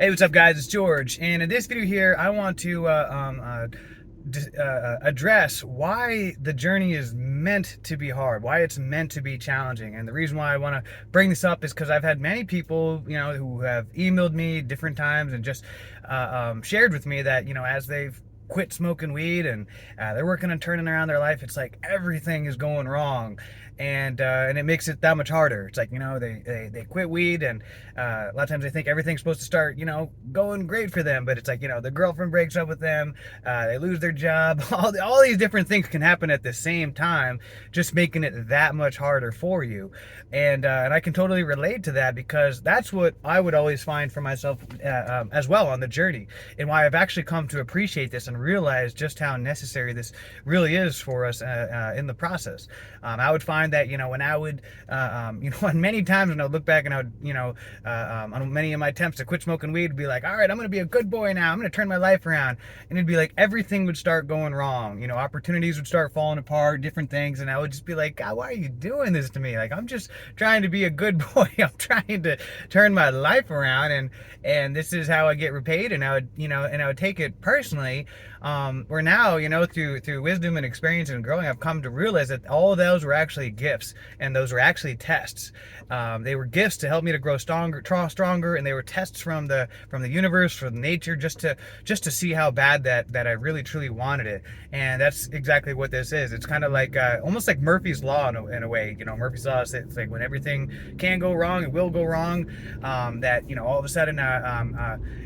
Hey, what's up, guys? It's George, and in this video here, I want to address why the journey is meant to be hard, why it's meant to be challenging. And the reason why I want to bring this up is because I've had many people, who have emailed me different times and just shared with me that, as they've quit smoking weed and they're working on turning around their life, it's like everything is going wrong, and it makes it that much harder. It's like, they quit weed, and a lot of times they think everything's supposed to start, going great for them, but it's like, the girlfriend breaks up with them, they lose their job, all these different things can happen at the same time, just making it that much harder for you. And I can totally relate to that, because that's what I would always find for myself as well on the journey, and why I've actually come to appreciate this and realize just how necessary this really is for us in the process. I would find that, when I would, on many times when I would look back and I would, on many of my attempts to quit smoking weed, be like, all right, I'm going to be a good boy now. I'm going to turn my life around. And it'd be like everything would start going wrong. Opportunities would start falling apart, different things. And I would just be like, God, why are you doing this to me? Like, I'm just trying to be a good boy. I'm trying to turn my life around. And this is how I get repaid. And I would take it personally. Where now, through wisdom and experience and growing, I've come to realize that all of those were actually gifts, and those were actually tests. They were gifts to help me to grow stronger, and they were tests from the universe, from nature, just to see how bad that I really truly wanted it. And that's exactly what this is. It's kind of like almost like Murphy's Law in a way. Murphy's Law is, it's like when everything can go wrong, it will go wrong. That all of a sudden,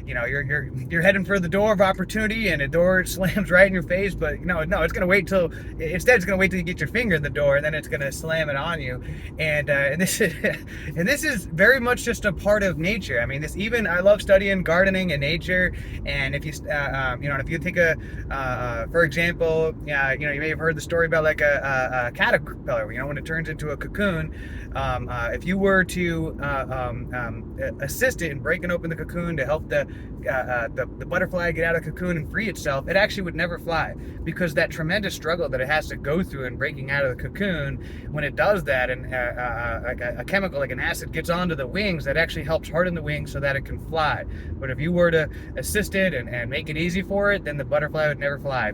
you're heading for the door of opportunity, and a door slams right in your face. But no, it's gonna wait till you get your finger in the door, and then it's gonna slam it on you. And this is very much just a part of nature. I mean, I love studying gardening and nature. And if you if you take for example, you may have heard the story about like a caterpillar. When it turns into a cocoon. If you were to assist it in breaking open the cocoon to help the butterfly get out of the cocoon and free itself, it actually would never fly, because that tremendous struggle that it has to go through in breaking out of the cocoon, when it does that, and like a chemical, like an acid, gets onto the wings, that actually helps harden the wings so that it can fly. But if you were to assist it and make it easy for it, then the butterfly would never fly.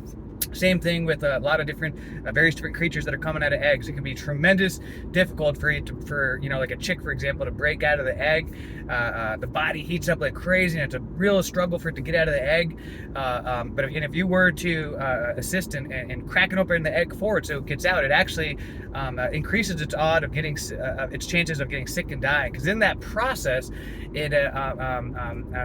Same thing with a lot of various different creatures that are coming out of eggs. It can be tremendous difficult for like a chick, for example, to break out of the egg. The body heats up like crazy, and it's a real struggle for it to get out of the egg. But if you were to assist in cracking open the egg for it so it gets out, it actually increases its odds of getting its chances of getting sick and dying. Because in that process, I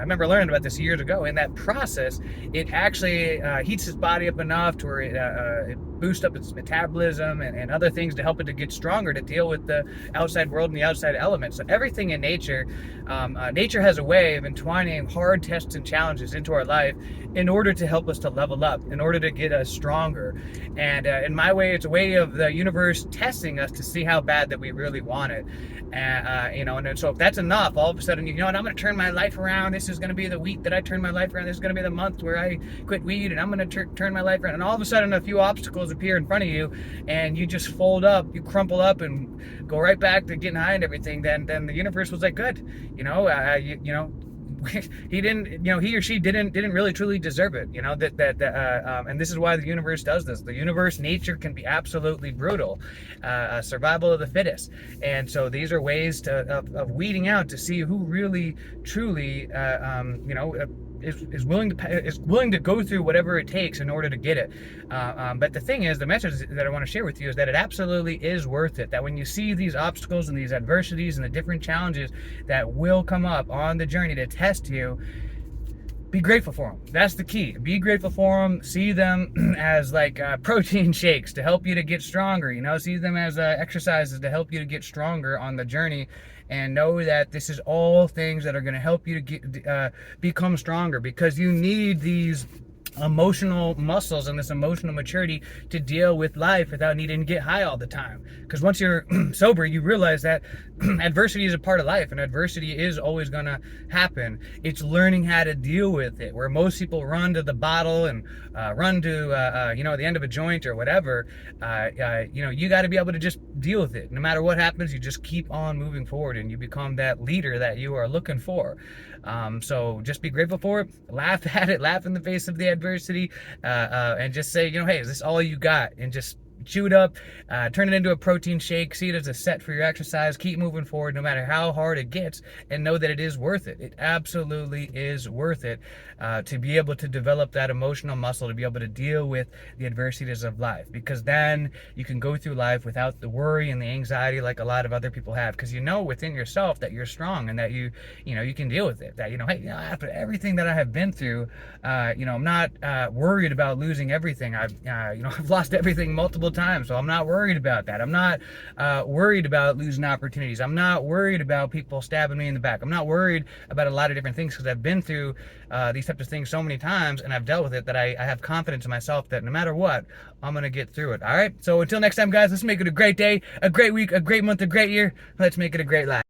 remember learning about this years ago. In that process, it actually heats its body up enough to where it boosts up its metabolism and other things to help it to get stronger, to deal with the outside world and the outside elements. So everything in nature, nature has a way of entwining hard tests and challenges into our life in order to help us to level up, in order to get us stronger. And in my way, it's a way of the universe testing us to see how bad that we really want it. And so if that's enough, all of a sudden, I'm going to turn my life around. This is going to be the week that I turn my life around. This is going to be the month where I quit weed, and I'm going to turn my life around. And all of a sudden, a few obstacles appear in front of you, and you just fold up, you crumple up, and go right back to getting high and everything. Then the universe was like, good, he or she didn't really truly deserve it. And this is why the universe does this. The universe, nature, can be absolutely brutal, survival of the fittest. And so these are ways of weeding out to see who really truly is willing to go through whatever it takes in order to get it. But the thing is, the message that I want to share with you is that it absolutely is worth it. That when you see these obstacles and these adversities and the different challenges that will come up on the journey to test you, be grateful for them. That's the key. Be grateful for them. See them as like protein shakes to help you to get stronger. See them as exercises to help you to get stronger on the journey. And know that this is all things that are going to help you to become stronger, because you need these emotional muscles and this emotional maturity to deal with life without needing to get high all the time. Because once you're sober, you realize that adversity is a part of life, and adversity is always going to happen. It's learning how to deal with it. Where most people run to the bottle and run to the end of a joint or whatever, you got to be able to just deal with it. No matter what happens, you just keep on moving forward, and you become that leader that you are looking for. So just be grateful for it, laugh at it, laugh in the face of the adversity, and just say, hey, is this all you got? And just chew it up, turn it into a protein shake, see it as a set for your exercise, keep moving forward no matter how hard it gets, and know that it is worth it. It absolutely is worth it, to be able to develop that emotional muscle, to be able to deal with the adversities of life, because then you can go through life without the worry and the anxiety like a lot of other people have, because you know within yourself that you're strong and that you can deal with it, that hey, after everything that I have been through, I'm not worried about losing everything. I've lost everything multiple times, so I'm not worried about that. I'm not worried about losing opportunities. I'm not worried about people stabbing me in the back. I'm not worried about a lot of different things, because I've been through these types of things so many times, and I've dealt with it, that I have confidence in myself that no matter what, I'm gonna get through it. All right, so until next time, guys, let's make it a great day, a great week, a great month, a great year. Let's make it a great life.